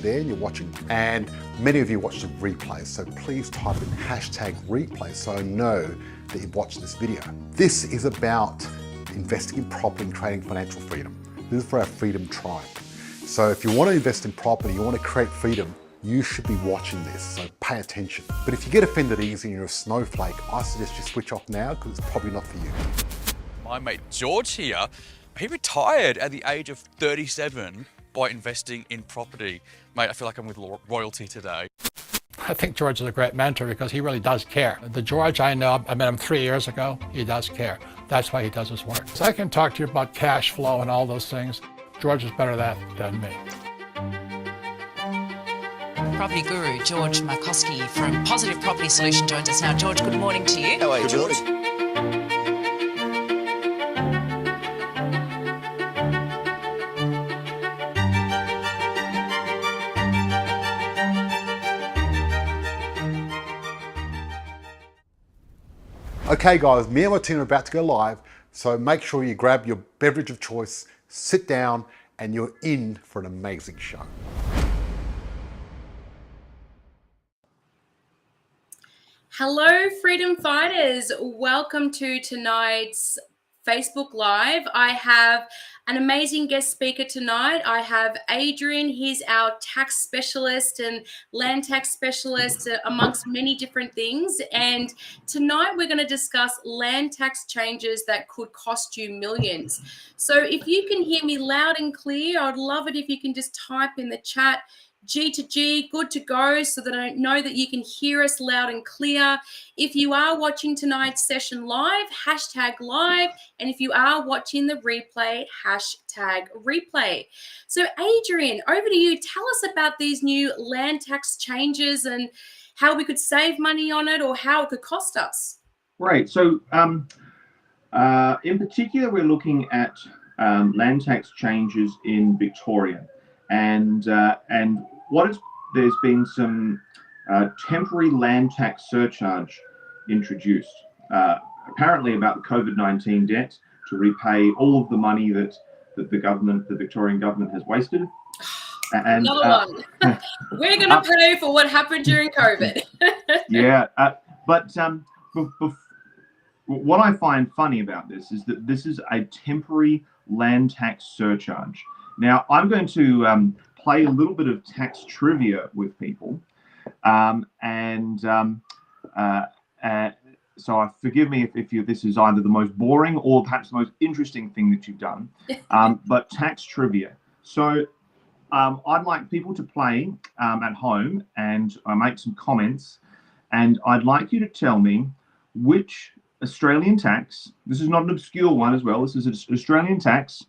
there and you're watching, and many of you watch the replay, so please type in hashtag replay so I know that you've watched this video. This is about investing in property and creating financial freedom. This is for our freedom tribe. So if you want to invest in property, you want to create freedom, you should be watching this, so pay attention. But if you get offended easy and you're a snowflake, I suggest you switch off now because it's probably not for you. My mate George here, he retired at the age of 37 by investing in property. Mate, I feel like I'm with royalty today. I think George is a great mentor because he really does care. The George I know, I met him 3 years ago, he does care. That's why he does his work. So I can talk to you about cash flow and all those things. George is better at that than me. Property guru George Markowski from Positive Property Solution joins us now. George, good morning to you. How are you, George? Okay guys, me and my team are about to go live, so make sure you grab your beverage of choice, sit down, and you're in for an amazing show. Hello, freedom fighters. Welcome to tonight's Facebook Live. I have an amazing guest speaker tonight. I have Adrian. He's our tax specialist and land tax specialist amongst many different things. And tonight we're going to discuss land tax changes that could cost you millions. So if you can hear me loud and clear, I'd love it if you can just type in the chat G to G, good to go, so that I know that you can hear us loud and clear. If you are watching tonight's session live, hashtag live. And if you are watching the replay, hashtag replay. So Adrian, over to you. Tell us about these new land tax changes and how we could save money on it or how it could cost us. Right. So in particular, we're looking at land tax changes in Victoria. And there's been some temporary land tax surcharge introduced, apparently about the COVID-19 debt to repay all of the money that the Victorian government has wasted. And another one. We're going to pay for what happened during COVID. Yeah, but what I find funny about this is that this is a temporary land tax surcharge. Now, I'm going to play a little bit of tax trivia with people. So forgive me if this is either the most boring or perhaps the most interesting thing that you've done, but tax trivia. So I'd like people to play at home and make some comments. And I'd like you to tell me which Australian tax, this is not an obscure one as well, this is an Australian tax,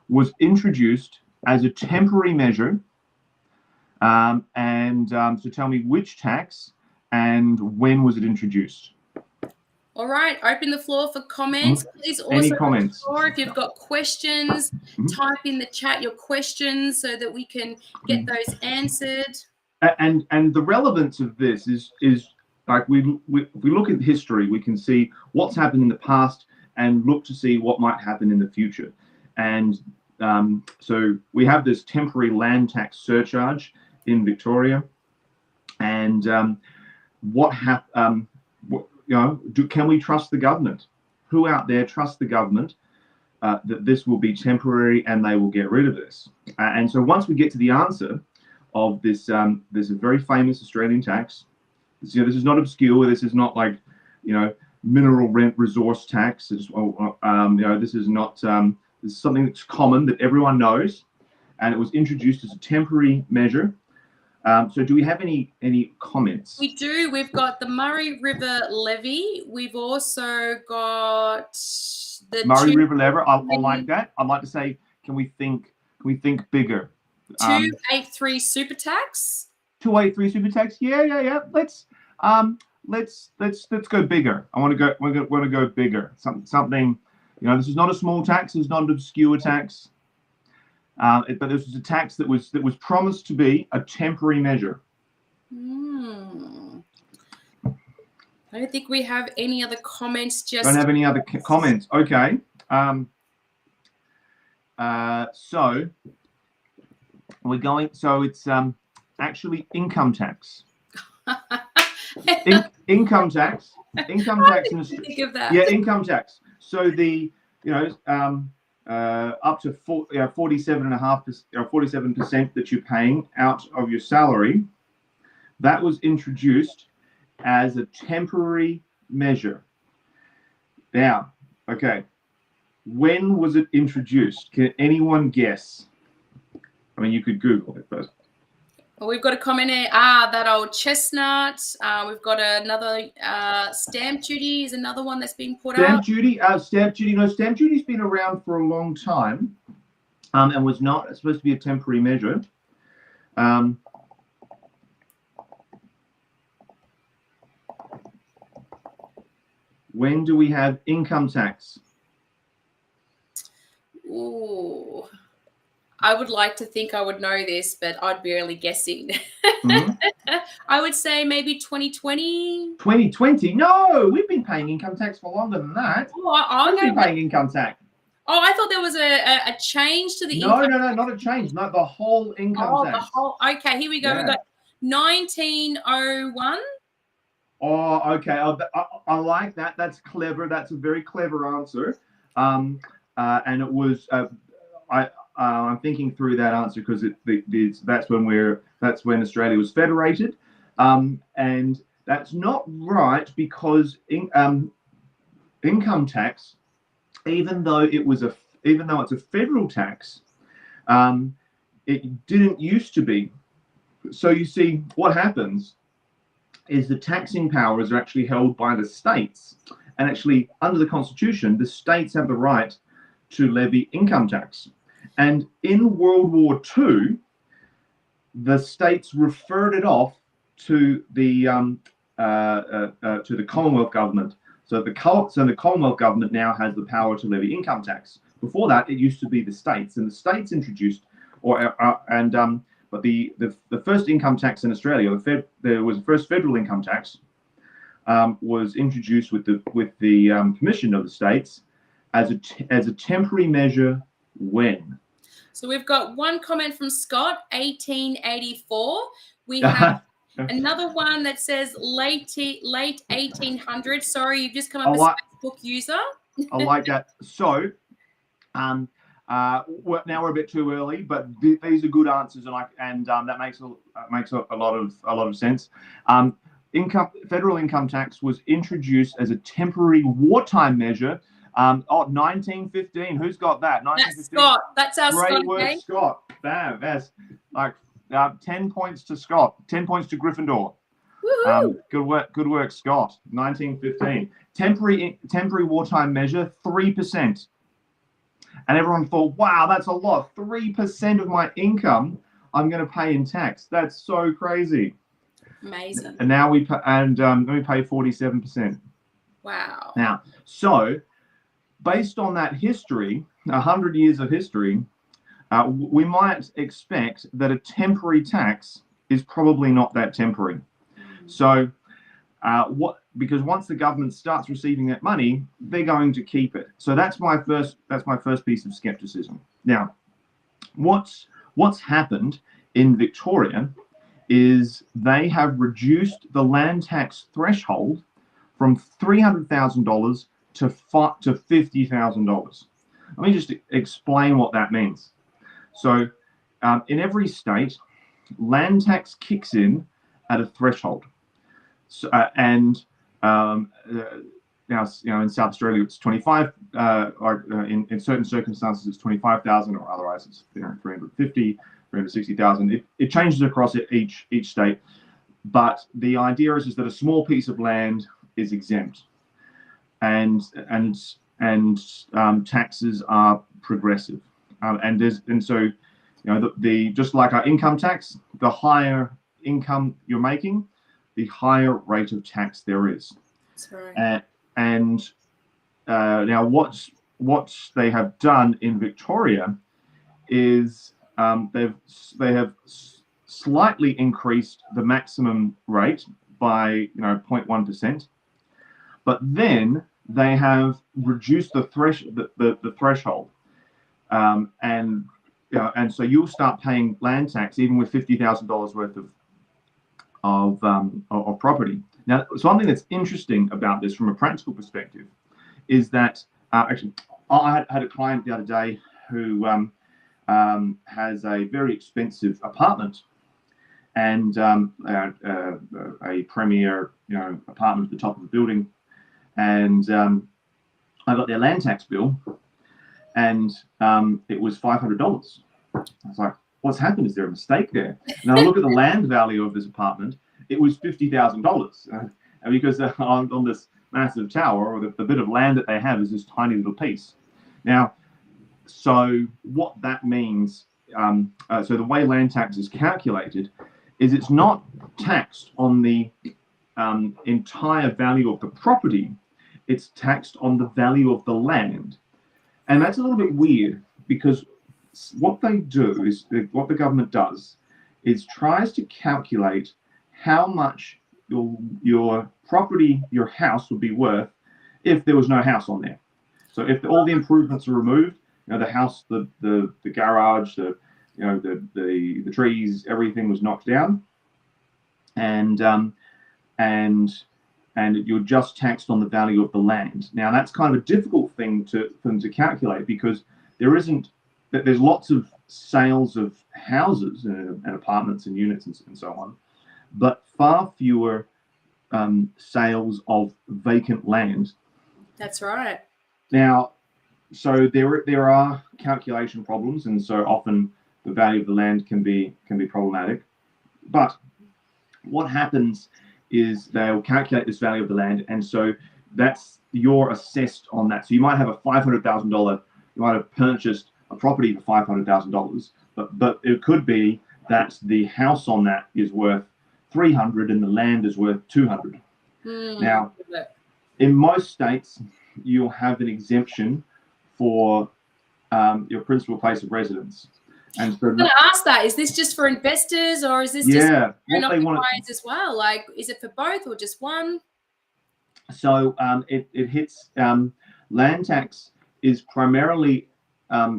was introduced as a temporary measure, so tell me which tax and when was it introduced. All right, open the floor for comments. Please also Any comments? if you've got questions, type in the chat your questions so that we can get those answered. And the relevance of this is like if we look at history, we can see what's happened in the past and look to see what might happen in the future. And so we have this temporary land tax surcharge in Victoria, and can we trust the government? Who out there trusts the government that this will be temporary and they will get rid of this? And so once we get to the answer of this, there's a very famous Australian tax. This is not obscure. This is not like mineral rent resource tax. This is not. This is something that's common that everyone knows, and it was introduced as a temporary measure. So do we have any comments? We do. We've got the Murray River Levy. We've also got the Murray River Levy. I like that. I'd like to say, can we think bigger? 283 super tax. 283 super tax. Yeah. Let's go bigger. I want to go bigger. Something. This is not a small tax. It's not an obscure tax, but this was a tax that was promised to be a temporary measure. I don't think we have any other comments. Don't have any other comments. Okay. So We're going. So it's actually income tax. Income tax. Income tax in Australia. Think of that. Yeah, income tax. So the up to 47.5% that you're paying out of your salary, that was introduced as a temporary measure. Now, okay, when was it introduced? Can anyone guess? I mean, you could Google it, but Well, we've got a comment here. That old chestnut. We've got another stamp duty is another one that's being put stamp up. duty. Stamp duty. No, stamp duty's been around for a long time, and was not supposed to be a temporary measure. When do we have income tax? Ooh, I would like to think I would know this, but I'd be only guessing. Mm-hmm. I would say maybe 2020. 2020? No, we've been paying income tax for longer than that. Oh, We've been paying income tax. Oh, I thought there was a change to the No, income. no, not a change. No, the whole income tax. The whole. Okay, here we go. Yeah. We've got 1901. Oh, okay. I like that. That's clever. That's a very clever answer. And it was. I'm thinking through that answer because that's when Australia was federated, and that's not right because income tax, even though it's a federal tax, it didn't used to be. So you see, what happens is the taxing powers are actually held by the states, and actually under the Constitution, the states have the right to levy income tax. And in World War II, the states referred it off to the Commonwealth government. So the Commonwealth government now has the power to levy income tax. Before that, it used to be the states, and the states introduced, but the first income tax in Australia, there was the first federal income tax, was introduced with the permission of the states as a temporary measure. When? So we've got one comment from Scott, 1884. We have another one that says late 1800s. Sorry, you've just come up as a Facebook user. I like that. So, now we're a bit too early, but these are good answers, and that makes a lot of sense. Federal income tax was introduced as a temporary wartime measure. 1915. Who's got that? 1915. That's Scott. That's our Great Scott. work, Scott. Bam. That's like 10 points to Scott. 10 points to Gryffindor. Good work, Scott. 1915. Temporary wartime measure, 3%. And everyone thought, wow, that's a lot. 3% of my income I'm going to pay in tax. That's so crazy. Amazing. And now we pay 47%. Wow. Now, so based on that history, 100 years of history, we might expect that a temporary tax is probably not that temporary. So, because once the government starts receiving that money, they're going to keep it. So that's my first piece of skepticism. Now, what's happened in Victoria is they have reduced the land tax threshold from $300,000 to $50,000. Let me just explain what that means. So, in every state, land tax kicks in at a threshold. So, now, in South Australia, it's 25. Or in certain circumstances, it's 25,000, or otherwise it's 350, 360,000. It changes across each state. But the idea is that a small piece of land is exempt, and taxes are progressive, and so the just like our income tax, the higher income you're making, the higher rate of tax there is. That's right. Now what they have done in Victoria is they have slightly increased the maximum rate by 0.1%. But then they have reduced the threshold, and and so you'll start paying land tax even with $50,000 worth of property. Now, something that's interesting about this from a practical perspective is that actually, I had a client the other day who has a very expensive apartment and a premier, apartment at the top of the building, and I got their land tax bill, and it was $500. I was like, what's happened? Is there a mistake there? And I look at the land value of this apartment, it was $50,000. And because on this massive tower, or the bit of land that they have is this tiny little piece. Now, so what that means, so the way land tax is calculated is it's not taxed on the entire value of the property, it's taxed on the value of the land. And that's a little bit weird, because what they do is, what the government does is tries to calculate how much your property, your house would be worth if there was no house on there. So if all the improvements are removed, the house, the garage, the trees, everything was knocked down, and you're just taxed on the value of the land. Now that's kind of a difficult thing for them to calculate, because there's lots of sales of houses and apartments and units and so on, but far fewer sales of vacant land. That's right. Now, so there are calculation problems, and so often the value of the land can be problematic. But what happens is they'll calculate this value of the land, and so you're assessed on that. So you might have a $500,000, you might have purchased a property for $500,000, but it could be that the house on that is worth $300 and the land is worth $200. Now, in most states, you'll have an exemption for your principal place of residence. And so I'm going to ask that. Is this just for investors, or is this just for occupiers as well? Like, is it for both or just one? So it hits land tax is primarily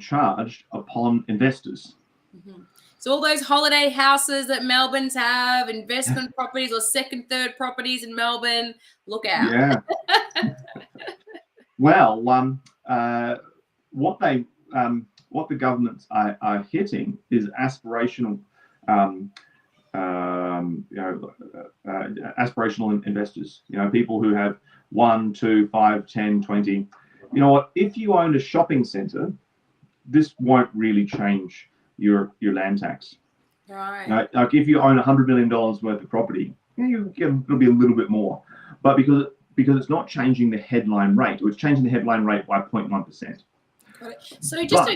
charged upon investors. Mm-hmm. So all those holiday houses that Melbourne's have, investment properties or second, third properties in Melbourne, look out. Yeah. Well, what the governments are hitting is aspirational, aspirational investors. People who have 1, 2, 5, 10, 20. You know what? If you own a shopping centre, this won't really change your land tax. Right. Like if you own $100 million worth of property, it'll be a little bit more. But because it's not changing the headline rate, or it's changing the headline rate by 0.1%. Got it. So just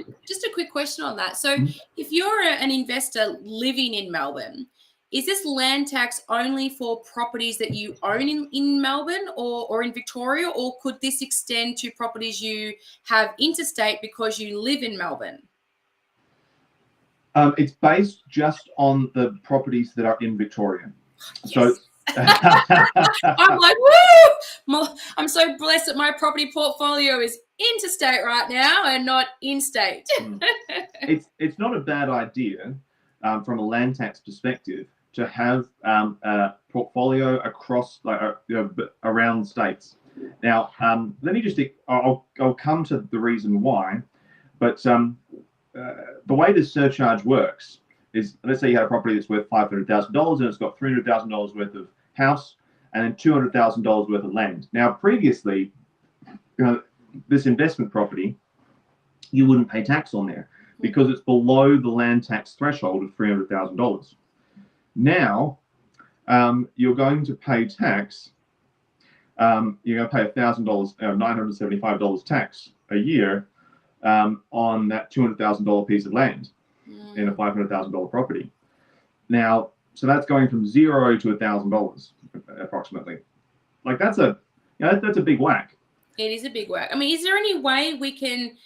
a quick question on that. So if you're an investor living in Melbourne, is this land tax only for properties that you own in Melbourne or in Victoria, or could this extend to properties you have interstate because you live in Melbourne? It's based just on the properties that are in Victoria. Yes. So I'm like, woo! I'm so blessed that my property portfolio is interstate right now and not in-state. It's not a bad idea from a land tax perspective to have a portfolio across around states. Now, let me just I'll come to the reason why, but the way this surcharge works is, let's say you had a property that's worth $500,000 and it's got $300,000 worth of house and then $200,000 worth of land. Now, previously, this investment property, you wouldn't pay tax on there because it's below the land tax threshold of $300,000. Now, you're going to pay tax. You're going to pay $1,000, $975 tax a year on that $200,000 piece of land in a $500,000 property. Now, so that's going from $0 to $1,000 approximately. Like that's a big whack. It is a big whack. I mean, is there any way we can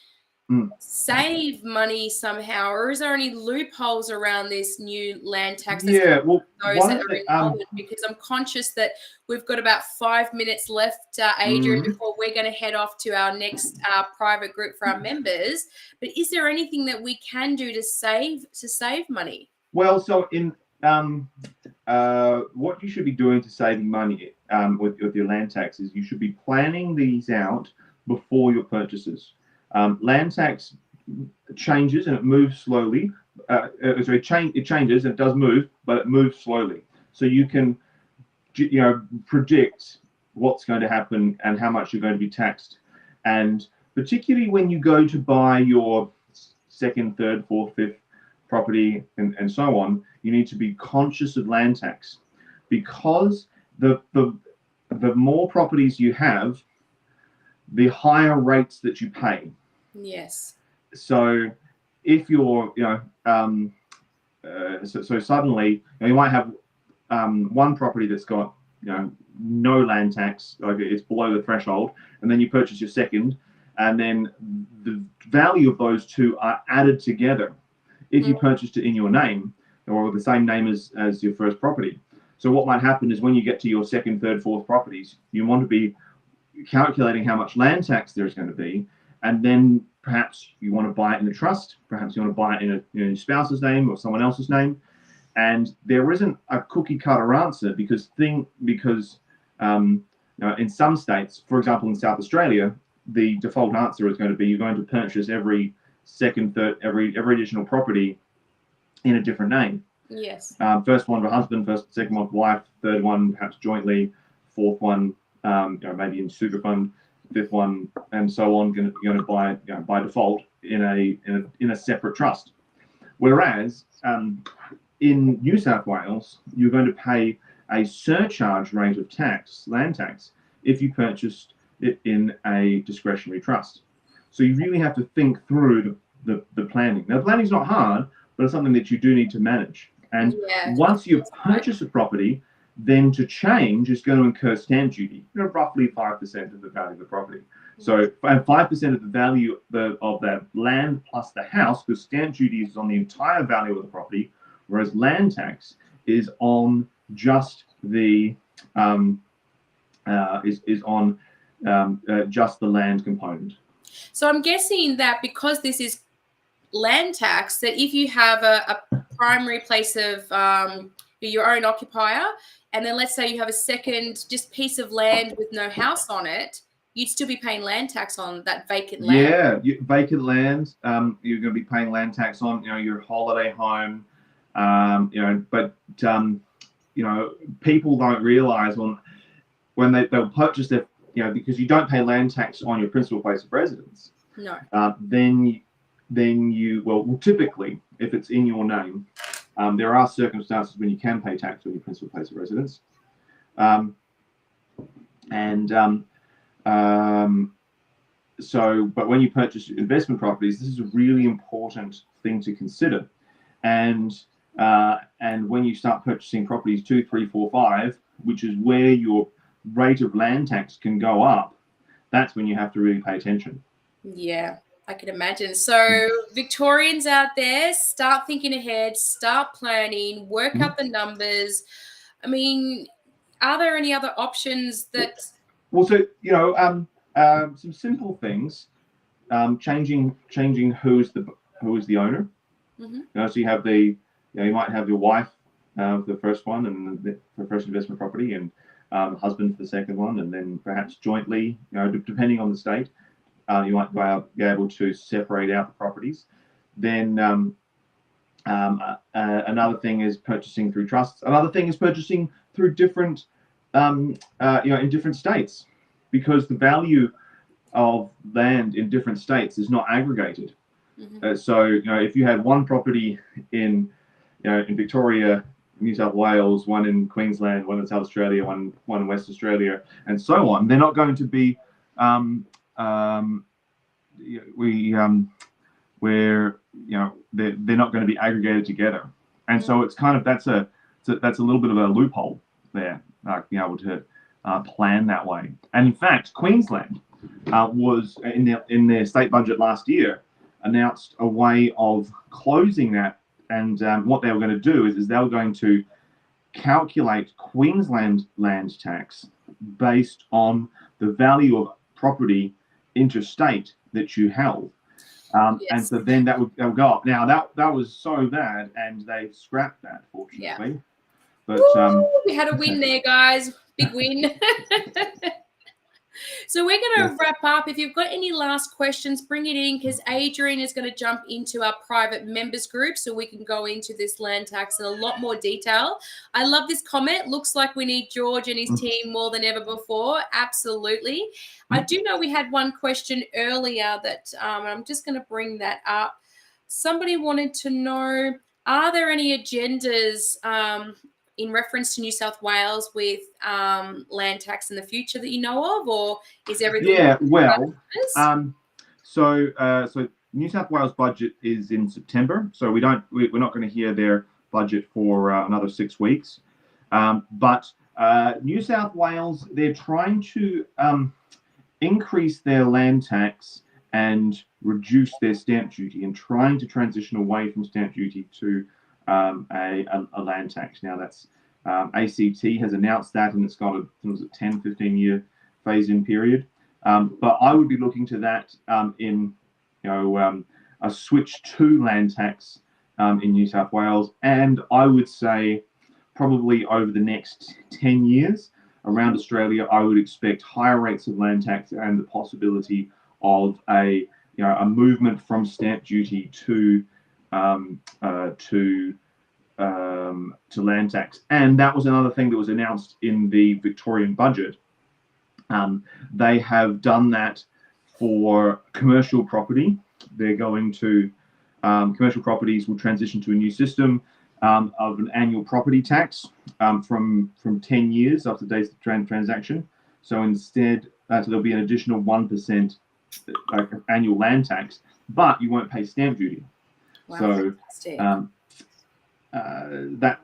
save money somehow, or is there any loopholes around this new land tax? Yeah, well, Those one that of are the, in Melbourne, because I'm conscious that we've got about 5 minutes left, Adrian, before we're going to head off to our next private group for our members. But is there anything that we can do to save money? well, so in what you should be doing to saving money with your land taxes, you should be planning these out before your purchases. Land tax changes and it moves slowly. It changes and it does move, but it moves slowly. So you can, predict what's going to happen and how much you're going to be taxed. And particularly when you go to buy your second, third, fourth, fifth property and so on, you need to be conscious of land tax, because the more properties you have, the higher rates that you pay. Yes. So if you're, so suddenly you might have one property that's got, no land tax, like it's below the threshold, and then you purchase your second, and then the value of those two are added together if you purchased it in your name or the same name as your first property. So what might happen is when you get to your second, third, fourth properties, you want to be calculating how much land tax there's going to be, and then perhaps you want to buy it in a trust, perhaps you want to buy it in your spouse's name or someone else's name, and there isn't a cookie cutter answer because in some states, for example in South Australia, the default answer is going to be you're going to purchase every second, third, every additional property in a different name. Yes. First one for husband, second one for wife, third one perhaps jointly, fourth one maybe in super fund, fifth one, and so on. Going to buy by default in a separate trust. Whereas in New South Wales, you're going to pay a surcharge rate of land tax, if you purchased it in a discretionary trust. So you really have to think through the planning. Now, planning's not hard, but it's something that you do need to manage. And once you've purchased a property, then to change is going to incur stamp duty, roughly 5% of the value of the property. So 5% of the value of that land plus the house, because stamp duty is on the entire value of the property, whereas land tax is on just the just the land component. So I'm guessing that because this is land tax, that if you have a primary place of your own occupier, and then let's say you have a second just piece of land with no house on it, you'd still be paying land tax on that vacant land. Yeah, vacant land. You're going to be paying land tax on your holiday home. But people don't realize when they'll purchase their, because you don't pay land tax on your principal place of residence. No. Then typically, if it's in your name, there are circumstances when you can pay tax on your principal place of residence. But when you purchase investment properties, this is a really important thing to consider. And when you start purchasing properties 2, 3, 4, 5, which is where your rate of land tax can go up, that's when you have to really pay attention. Yeah, I can imagine. So Victorians out there, start thinking ahead, start planning, work out the numbers. I mean, are there any other options that? Well, so some simple things, changing who is the owner. So you have you might have your wife for the first one and the first investment property, and husband for the second one, and then perhaps jointly, depending on the state, you might be able to separate out the properties. Then another thing is purchasing through trusts. Another thing is purchasing through different, in different states, because the value of land in different states is not aggregated. So if you had one property in Victoria, New South Wales, one in Queensland, one in South Australia, one in West Australia, and so on, they're not going to be they're not going to be aggregated together, and so it's kind of that's a little bit of a loophole there, being able to plan that way. And in fact, Queensland was in their state budget last year announced a way of closing that. And what they were going to do is they were going to calculate Queensland land tax based on the value of property interstate that you held. And so then that would go up. Now that was so bad, and they scrapped that, fortunately. Yeah. But we had a win there, guys. Big win. So we're going to wrap up. If you've got any last questions, bring it in, because Adrian is going to jump into our private members group so we can go into this land tax in a lot more detail. I love this comment. Looks like we need George and his team more than ever before. Absolutely. I do know we had one question earlier that I'm just going to bring that up. Somebody wanted to know, are there any agendas in reference to New South Wales with land tax in the future that you know of, or is everything? Yeah, well, so New South Wales budget is in September, so we're not going to hear their budget for another 6 weeks. But New South Wales, they're trying to increase their land tax and reduce their stamp duty, and trying to transition away from stamp duty to a land tax. Now that's ACT has announced that, and it's got a 10-15 year phase-in period. But I would be looking to that in a switch to land tax in New South Wales, and I would say probably over the next 10 years around Australia, I would expect higher rates of land tax and the possibility of a movement from stamp duty to land tax. And that was another thing that was announced in the Victorian budget. They have done that for commercial property. They're going to commercial properties will transition to a new system of an annual property tax from 10 years after the date of the transaction. So instead, so there'll be an additional 1% annual land tax, but you won't pay stamp duty. Wow, so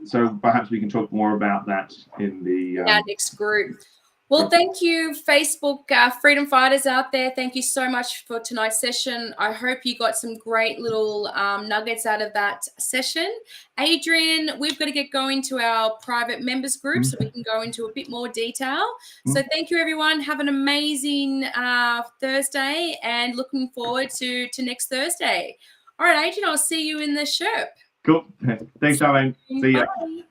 so perhaps we can talk more about that in the our next group. Well, thank you, Facebook freedom fighters out there. Thank you so much for tonight's session. I hope you got some great little nuggets out of that session. Adrian, we've got to get going to our private members group so we can go into a bit more detail. So thank you, everyone. Have an amazing Thursday, and looking forward to next Thursday. All right, Adrian, I'll see you in the SHERP. Cool. Thanks, Charmaine. See ya. Bye.